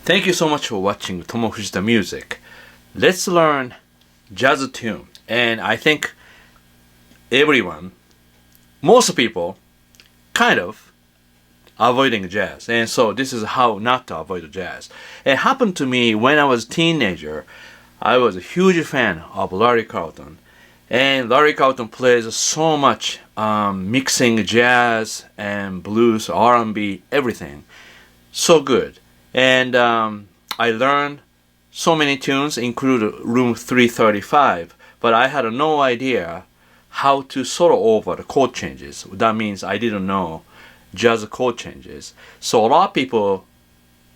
Thank you so much for watching Tomo Fujita Music. Let's learn jazz tune. And I think everyone, most people, kind of avoiding jazz. And so this is how not to avoid jazz. It happened to me when I was a teenager. I was a huge fan of Larry Carlton. And Larry Carlton plays so much mixing jazz and blues, R&B, everything. So good. And I learned so many tunes, including Room 335, but I had no idea how to solo over the chord changes. That means I didn't know jazz chord changes. So a lot of people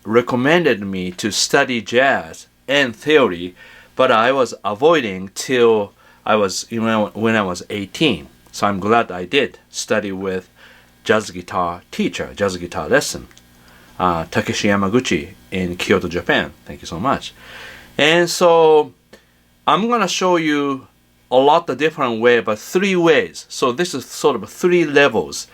recommended me to study jazz and theory, but I was avoiding till when I was 18. So I'm glad I did study with jazz guitar teacher, jazz guitar lesson. Takeshi Yamaguchi in Kyoto, Japan. Thank you so much. And so I'm gonna show you a lot of different ways, but 3 ways. So this is sort of 3 levels.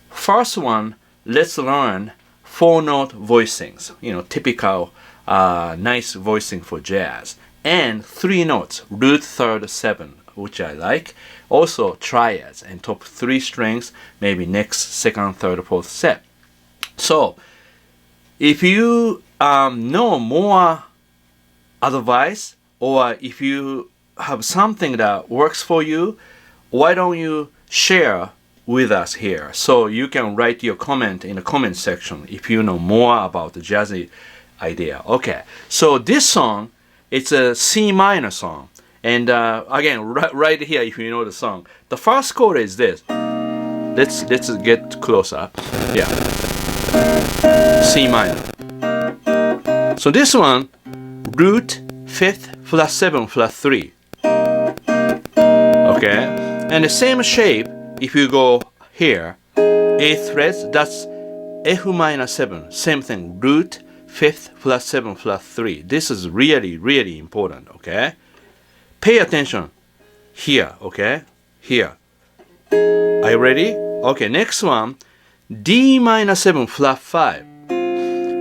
First one, let's learn 4-note voicings. Typical nice voicing for jazz. And 3 notes, root, third, 7, which I like. Also triads and top 3 strings, maybe next, second, third, fourth set. So if you know more advice, or if you have something that works for you, why don't you share with us here? So you can write your comment in the comment section if you know more about the jazzy idea. Okay, so this song, it's a C minor song. And again, right here, if you know the song, the first chord is this. Let's get closer. Yeah, C minor. So this one, root, 5th, flat 7, flat 3. Okay, and the same shape, if you go here, 8th frets, that's F minor 7, same thing, root, 5th, flat 7, flat 3. This is really, really important, okay? Pay attention here, okay? Here. Are you ready? Okay, next one, D minor 7, flat 5.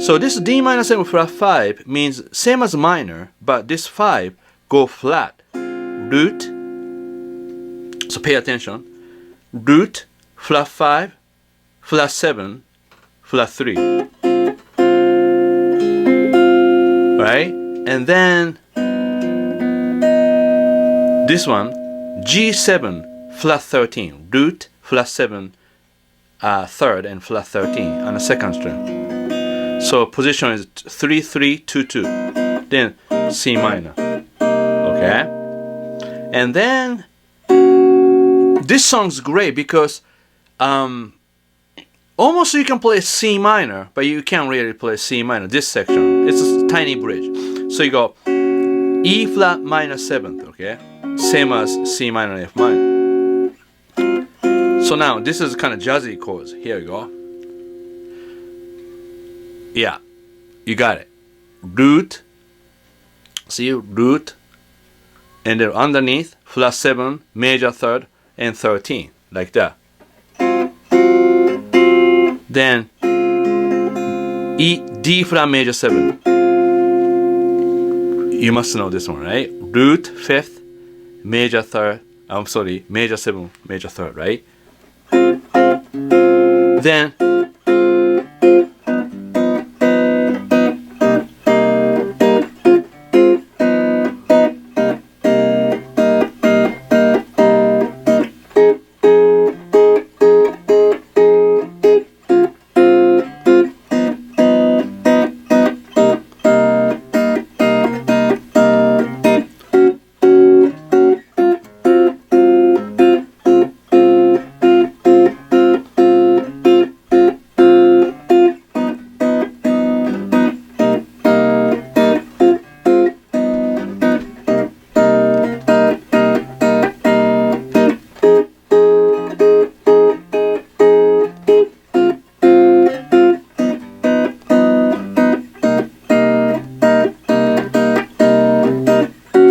So this D minor 7 flat 5 means same as minor, but this 5 go flat. Root, so pay attention. Root, flat 5, flat 7, flat 3. Right? And then this one, G7, flat 13. Root, flat 7, third, and flat 13 on the second string. So position is 3 3 2 2. Then C minor. Okay? And then this song's great because almost you can play C minor, but you can't really play C minor. This section, it's a tiny bridge. So you go E flat minor 7th, okay? Same as C minor and F minor. So now this is kind of jazzy chords. Here you go. Yeah, you got it. Root, see, root, and then underneath, flat 7, major 3rd, and 13, like that. Then E, D flat major 7. You must know this one, right? Root, 5th, major 3rd, major 7, major 3rd, right? Then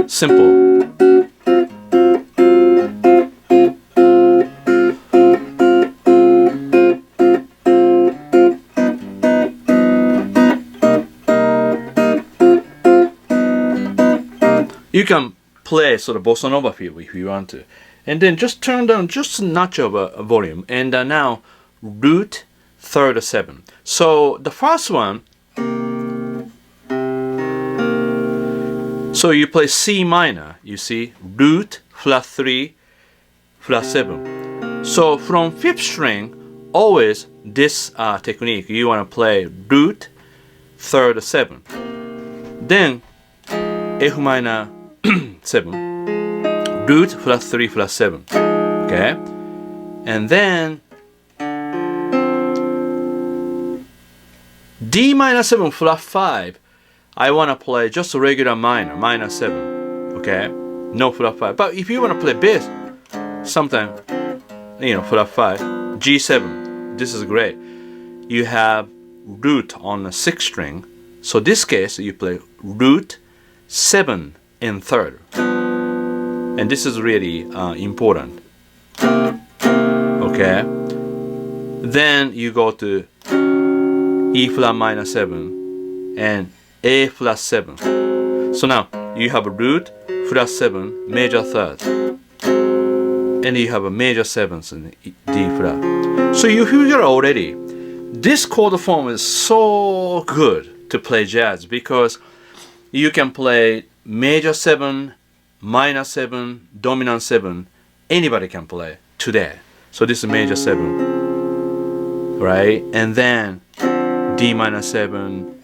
simple. You can play sort of bossa nova feel if you want to. And then just turn down just a notch of a volume. And now root third 7. So the first one, so you play C minor, you see, root flat 3 flat 7. So from 5th string, always this technique, you want to play root third 7. Then F minor 7, root flat 3 flat 7. Okay? And then D minor 7 flat 5, I want to play just a regular minor, minor 7. Okay? No flat 5. But if you want to play bass, sometimes, flat 5, G7, this is great. You have root on the 6th string. So this case, you play root 7 in 3rd. And this is really important. Okay? Then you go to E flat minor 7 and A flat 7. So now you have a root flat 7 major 3rd. And you have a major 7th in D flat. So you figure already, this chord form is so good to play jazz because you can play major 7, minor 7, dominant 7. Anybody can play today. So this is major 7, right? And then D minor 7.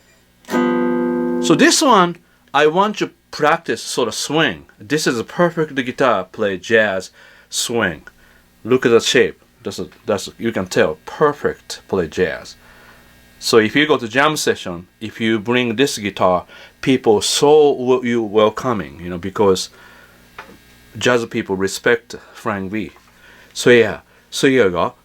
So this one, I want you to practice sort of swing. This is a perfect guitar play jazz swing. Look at the shape. That's you can tell perfect play jazz. So if you go to jam session, if you bring this guitar, people so you welcoming, because jazz people respect Frank V. So yeah, so here you go.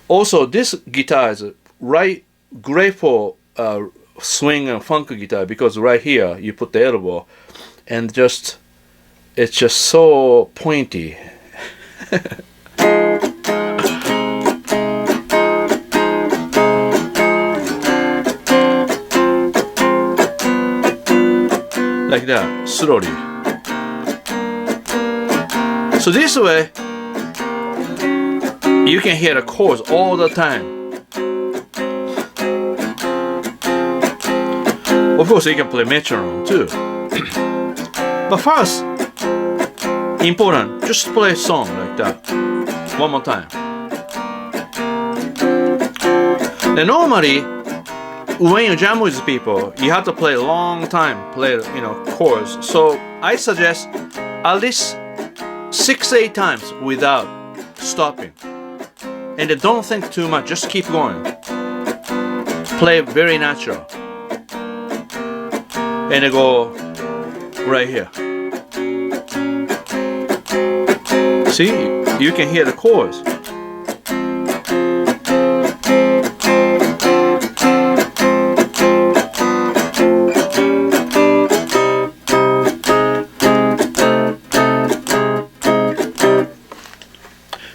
Also, this guitar is great for swing and funk guitar because right here you put the elbow and it's just so pointy. Like that, slowly. So this way, you can hear the chords all the time. Of course, you can play metronome too. But first, important, just play a song like that. One more time. And normally, when you jam with people, you have to play a long time, play chords. So I suggest at least 6-8 times without stopping. And then don't think too much, just keep going. Play very natural. And then go right here. See, you can hear the chords.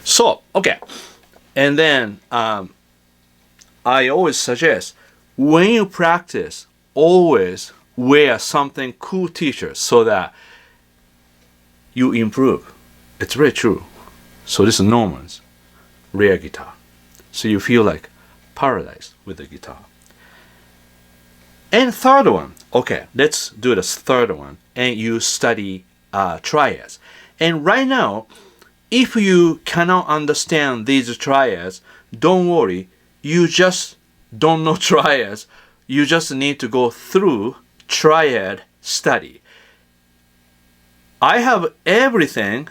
So, okay. And then I always suggest when you practice, always wear something cool t-shirt so that you improve. It's very true. So this is Norman's rare guitar. So you feel like paradise with the guitar. And third one. Okay, let's do this third one. And you study triads. And right now, if you cannot understand these triads, don't worry. You just don't know triads. You just need to go through Triad Study. I have everything,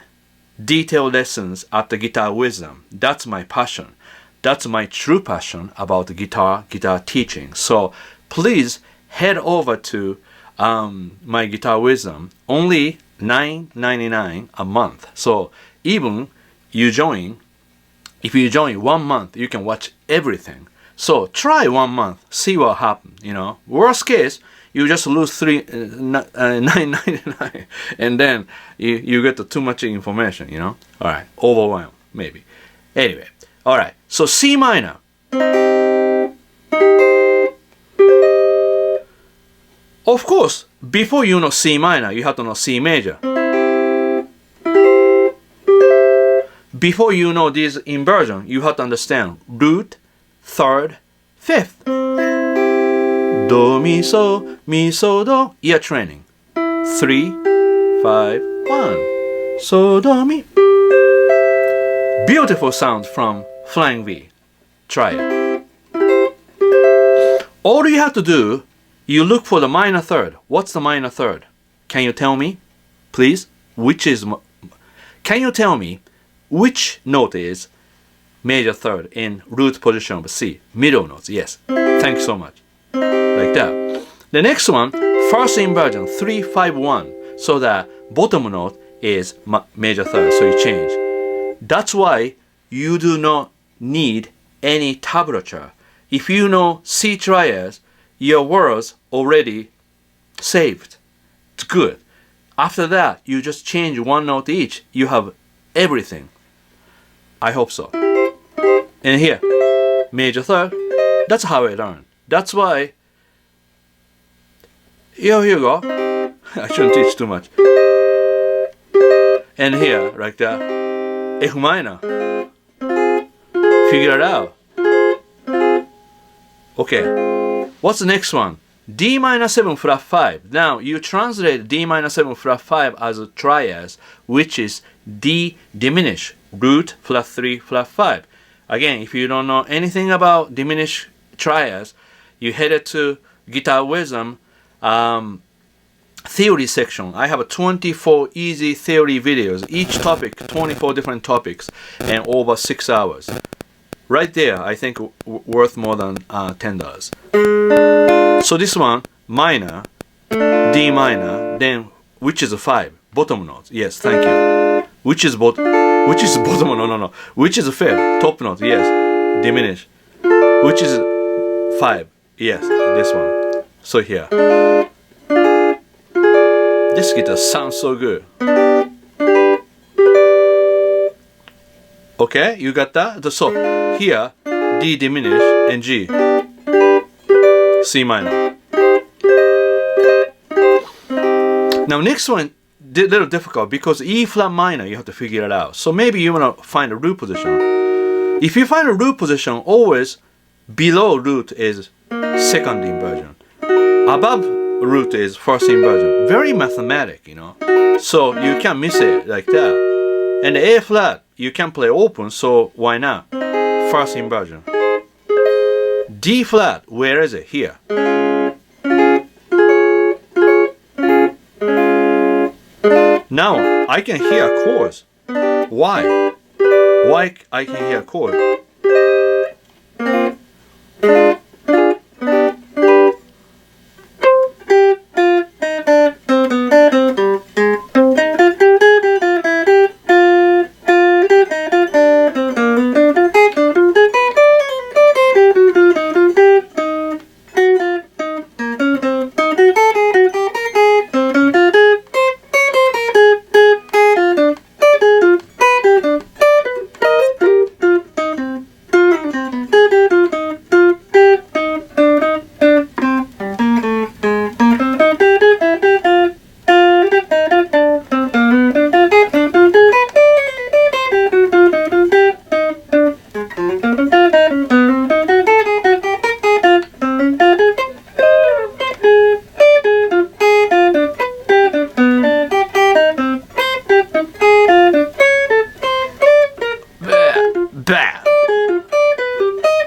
detailed lessons at the Guitar Wisdom. That's my passion. That's my true passion about guitar teaching. So please head over to my Guitar Wisdom. Only $9.99 a month. So even if you join 1 month, you can watch everything. So try 1 month, see what happens. Worst case, you just lose $9.99, and then you get too much information. All right, overwhelmed maybe. Anyway, alright, so C minor. Of course, before you know C minor, you have to know C major. Before you know this inversion, you have to understand root, third, fifth. Do, mi, so, do. Ear training. 3, 5, 1. So, do, mi. Beautiful sound from Flying V. Try it. All you have to do, you look for the minor third. What's the minor third? Can you tell me, please? Can you tell me which note is major third in root position of C? Middle notes, yes. Thanks so much. Like that. The next one, first inversion, 3, 5, 1. So the bottom note is major third, so you change. That's why you do not need any tablature. If you know C triads, your words already saved. It's good. After that, you just change one note each. You have everything. I hope so. And here, major third. That's how I learn. That's why. Here you go. I shouldn't teach too much. And here, like that. F minor. Figure it out. Okay. What's the next one? D minor 7 flat 5. Now you translate D minor 7 flat 5 as a triads, which is D diminished, root flat 3 flat 5. Again, if you don't know anything about diminished triads, you headed to Guitar Wisdom theory section. I have 24 easy theory videos, each topic 24 different topics, and over 6 hours. Right there, I think worth more than $10. So this one, minor, D minor, then which is a 5, bottom note. Yes, thank you. Which is bottom? No. Which is a fifth, top note? Yes, diminish. Which is 5? Yes, this one. So here, this guitar sounds so good. Okay, you got that? So here, D diminish and G, C minor. Now next one, a little difficult because E flat minor, you have to figure it out. So maybe you want to find a root position. If you find a root position, always below root is second inversion. Above root is first inversion. Very mathematic, you know. So you can't miss it like that. And A flat, you can play open, so why not? First inversion. D flat, where is it? Here. Now I can hear chords. Why? Why I can hear chords?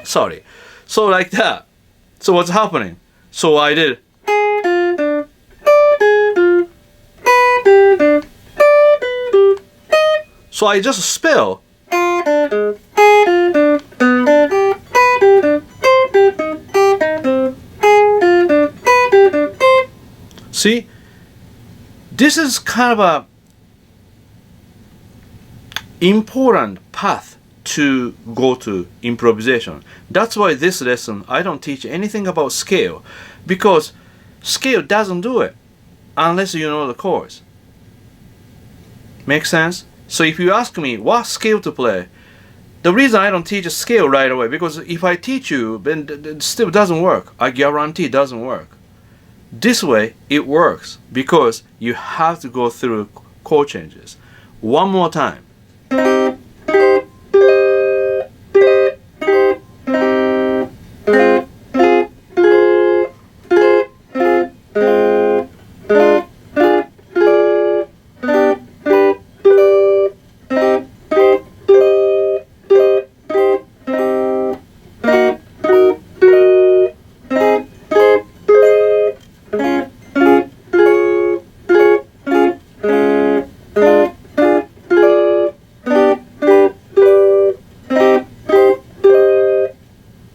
Sorry. So like that. So what's happening? So I did. So I just spell. See? This is kind of a important path to go to improvisation. That's why this lesson I don't teach anything about scale, because scale doesn't do it unless you know the chords. Make sense? So if you ask me what scale to play, The reason I don't teach a scale right away, because if I teach you, then it still doesn't work. I guarantee it doesn't work. This way, it works because you have to go through chord changes. One more time.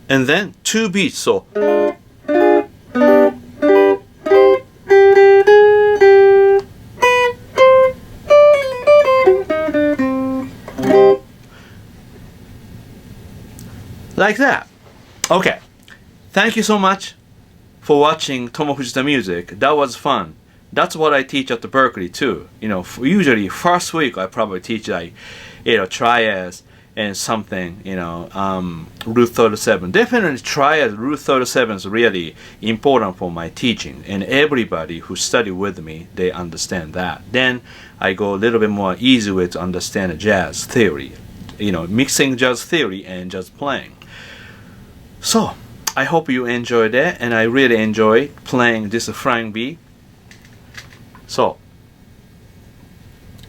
And then 2 beats, so like that. Okay, thank you so much for watching Tomo Fujita Music. That was fun. That's what I teach at the Berklee too. You know, usually first week I probably teach like, you know, triads and something, you know, root 37. Definitely triad root 37 is really important for my teaching, and everybody who study with me, they understand that. Then I go a little bit more easy way to understand jazz theory, you know, mixing jazz theory and jazz playing. So I hope you enjoyed it, and I really enjoy playing this flying B. So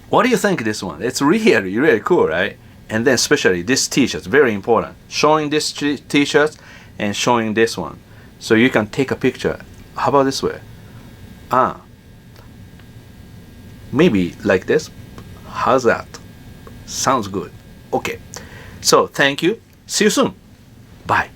what do you think of this one? It's really, really cool, right? And then especially this t-shirt, very important. Showing this t-shirt and showing this one. So you can take a picture. How about this way? Maybe like this. How's that? Sounds good. Okay. So thank you. See you soon. Bye.